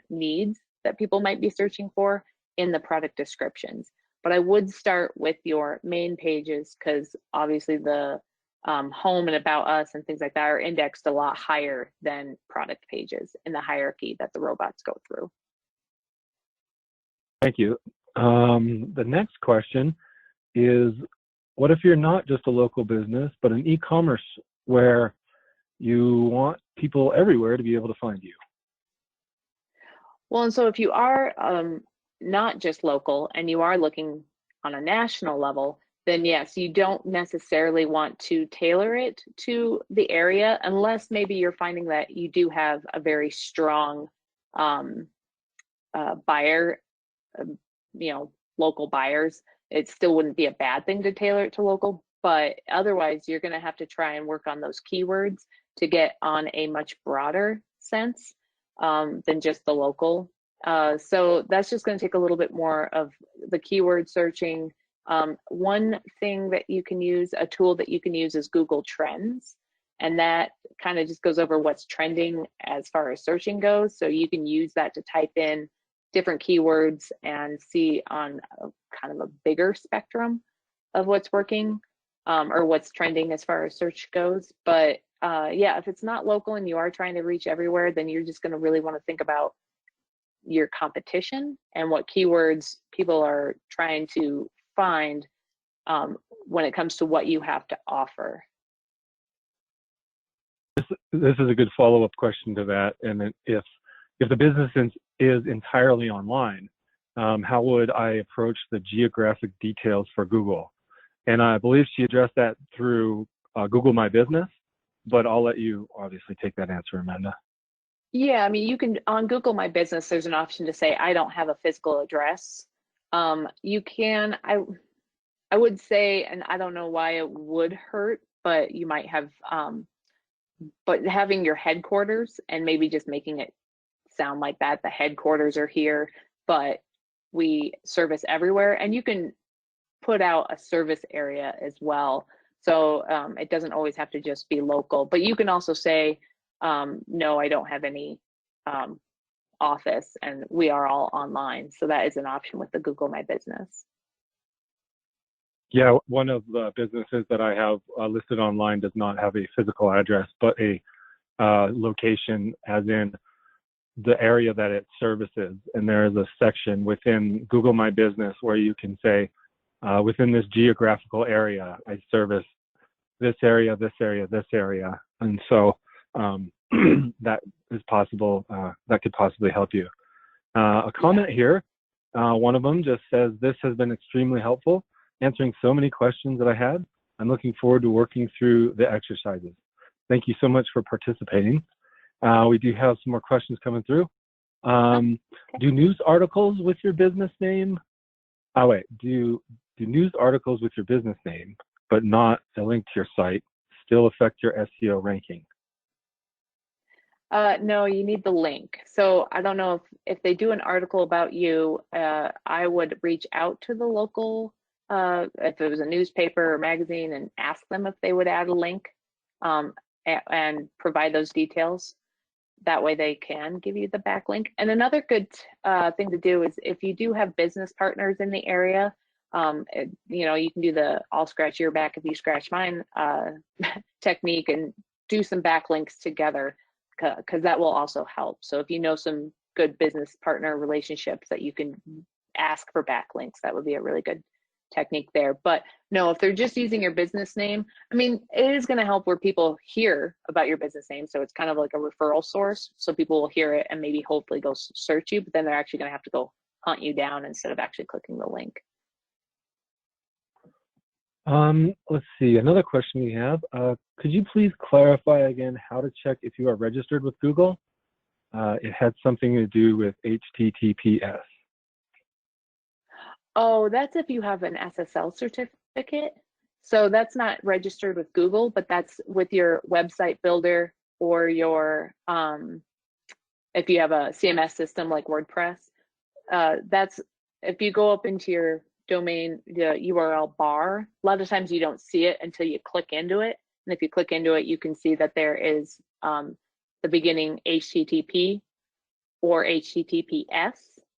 Speaker 2: needs that people might be searching for in the product descriptions. But I would start with your main pages because obviously the home and about us and things like that are indexed a lot higher than product pages in the hierarchy that the robots go through.
Speaker 1: Thank you. The next question is, what if you're not just a local business, but an e-commerce where you want people everywhere to be able to find you?
Speaker 2: Well, and so if you are not just local and you are looking on a national level, then yes, you don't necessarily want to tailor it to the area unless maybe you're finding that you do have a very strong buyer, local buyers. It still wouldn't be a bad thing to tailor it to local, but otherwise you're going to have to try and work on those keywords to get on a much broader sense than just the local. So that's just going to take a little bit more of the keyword searching. One thing that you can use, a tool that you can use, is Google Trends, and that kind of just goes over what's trending as far as searching goes. So you can use that to type in different keywords and see on kind of a bigger spectrum of what's working or what's trending as far as search goes. But yeah, if it's not local and you are trying to reach everywhere, then you're just going to really want to think about your competition and what keywords people are trying to find when it comes to what you have to offer.
Speaker 1: This is a good follow-up question to that. And if the business is entirely online, how would I approach the geographic details for Google? And I believe she addressed that through Google My Business, but I'll let you obviously take that answer, Amanda.
Speaker 2: Yeah, I mean, you can, on Google My Business, there's an option to say, I don't have a physical address. You can, I would say, and I don't know why it would hurt, but you might have, but having your headquarters and maybe just making it sound like that, the headquarters are here, but we service everywhere. And you can put out a service area as well. So it doesn't always have to just be local, but you can also say, no, I don't have any office and we are all online. So that is an option with the Google My Business.
Speaker 1: Yeah, one of the businesses that I have listed online does not have a physical address, but a location as in the area that it services. And there is a section within Google My Business where you can say, within this geographical area, I service this area, this area, this area. And so that is possible, that could possibly help you. A comment here, one of them just says, this has been extremely helpful, answering so many questions that I had. I'm looking forward to working through the exercises. Thank you so much for participating. We do have some more questions coming through. Do news articles with your business name? Oh wait, do news articles with your business name, but not a link to your site, still affect your SEO ranking?
Speaker 2: No, you need the link. So I don't know if they do an article about you, I would reach out to the local, if it was a newspaper or magazine, and ask them if they would add a link, and provide those details. That way they can give you the backlink. And another good thing to do is if you do have business partners in the area, you can do the I'll scratch your back if you scratch mine technique and do some backlinks together, because that will also help. So if you know some good business partner relationships that you can ask for backlinks, that would be a really good technique there. But no, if they're just using your business name, I mean, it is going to help where people hear about your business name. So it's kind of like a referral source. So people will hear it and maybe hopefully go search you, but then they're actually going to have to go hunt you down instead of actually clicking the link.
Speaker 1: Let's see, another question we have. Could you please clarify again how to check if you are registered with Google? It had something to do with HTTPS.
Speaker 2: Oh, that's if you have an SSL certificate. So that's not registered with Google, but that's with your website builder or your, if you have a CMS system like WordPress. That's, if you go up into your domain, the URL bar, a lot of times you don't see it until you click into it. And if you click into it, you can see that there is the beginning HTTP or HTTPS.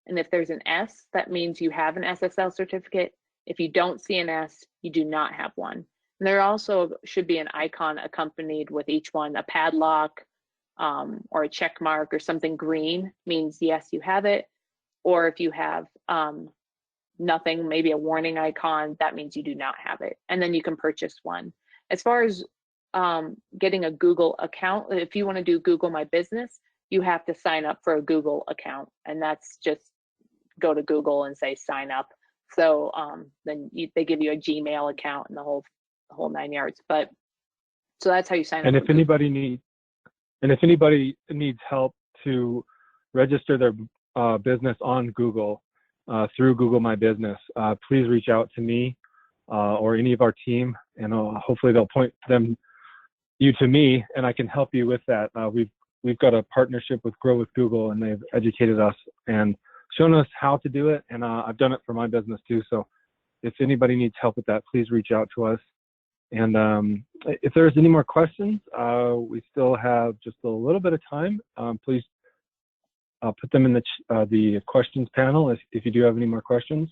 Speaker 2: And if there's an S, that means you have an SSL certificate. If you don't see an S, you do not have one. And there also should be an icon accompanied with each one, a padlock or a check mark or something green means yes, you have it. Or if you have nothing, maybe a warning icon, that means you do not have it. And then you can purchase one. As far as getting a Google account, if you want to do Google My Business, you have to sign up for a Google account. And that's just go to Google and say sign up. So then they give you a Gmail account and the whole 9 yards. But so that's how you sign up.
Speaker 1: And if anybody needs help to register their business on Google through Google My Business, please reach out to me or any of our team, and hopefully they'll point you to me, and I can help you with that. We've got a partnership with Grow with Google, and they've educated us and shown us how to do it, and I've done it for my business too. So if anybody needs help with that, please reach out to us. And if there's any more questions, we still have just a little bit of time. Please put them in the questions panel if you do have any more questions.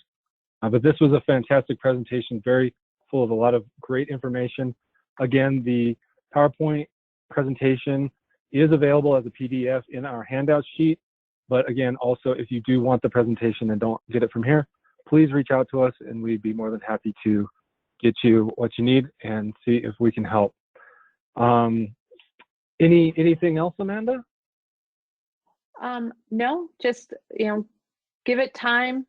Speaker 1: But this was a fantastic presentation, very full of a lot of great information. Again, the PowerPoint presentation is available as a PDF in our handout sheet. But again, also, if you do want the presentation and don't get it from here, please reach out to us, and we'd be more than happy to get you what you need and see if we can help. Anything else, Amanda?
Speaker 2: No, just, give it time.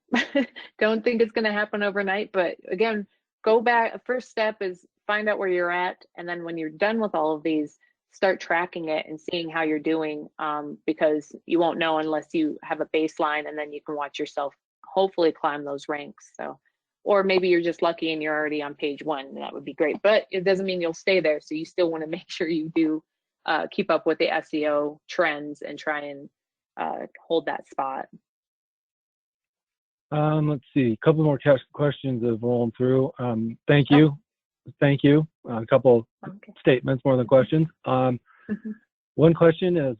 Speaker 2: Don't think it's going to happen overnight. But again, go back. First step is find out where you're at. And then when you're done with all of these, start tracking it and seeing how you're doing, because you won't know unless you have a baseline, and then you can watch yourself hopefully climb those ranks. So, or maybe you're just lucky and you're already on page 1, and that would be great. But it doesn't mean you'll stay there. So you still want to make sure you do keep up with the SEO trends and try and hold that spot.
Speaker 1: Let's see, a couple more questions have rolled through. Thank you. Thank you. A couple statements more than questions. One question is,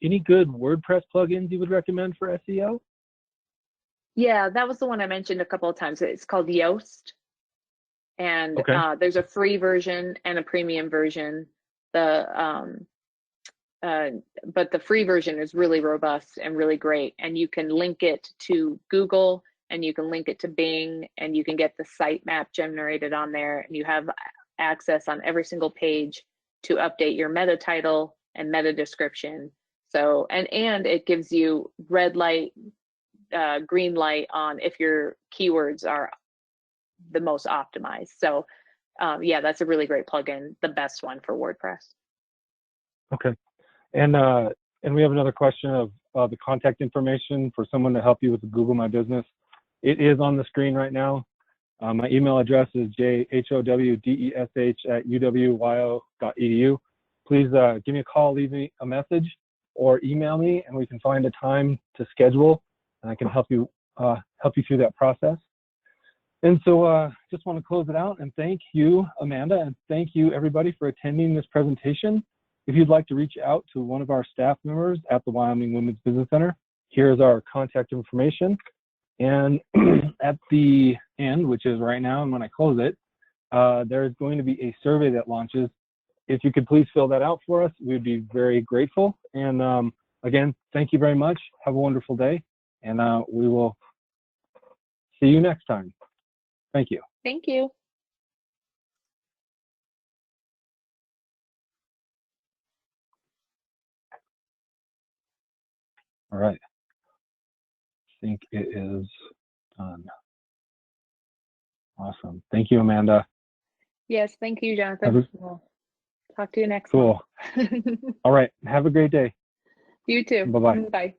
Speaker 1: any good WordPress plugins you would recommend for SEO?
Speaker 2: Yeah, that was the one I mentioned a couple of times. It's called Yoast. And there's a free version and a premium version. But the free version is really robust and really great. And you can link it to Google, and you can link it to Bing, and you can get the sitemap generated on there, and you have access on every single page to update your meta title and meta description. So, and it gives you red light, green light on if your keywords are the most optimized. So yeah, that's a really great plugin, the best one for WordPress.
Speaker 1: Okay. And we have another question of the contact information for someone to help you with the Google My Business, it is on the screen right now. My email address is jhowdesh@uwyo.edu. Please give me a call, leave me a message, or email me, and we can find a time to schedule, and I can help you through that process. And so just want to close it out and thank you, Amanda, and thank you, everybody, for attending this presentation. If you'd like to reach out to one of our staff members at the Wyoming Women's Business Center, here's our contact information. And at the end, which is right now, and when I close it, there's going to be a survey that launches. If you could please fill that out for us, we'd be very grateful. And again, thank you very much. Have a wonderful day, and we will see you next time. Thank you.
Speaker 2: Thank you.
Speaker 1: All right. I think it is done. Awesome. Thank you, Amanda.
Speaker 2: Yes, thank you, Jonathan. We'll talk to you next
Speaker 1: Cool.
Speaker 2: month.
Speaker 1: All right. Have a great day.
Speaker 2: You too.
Speaker 1: Bye-bye.
Speaker 2: Bye.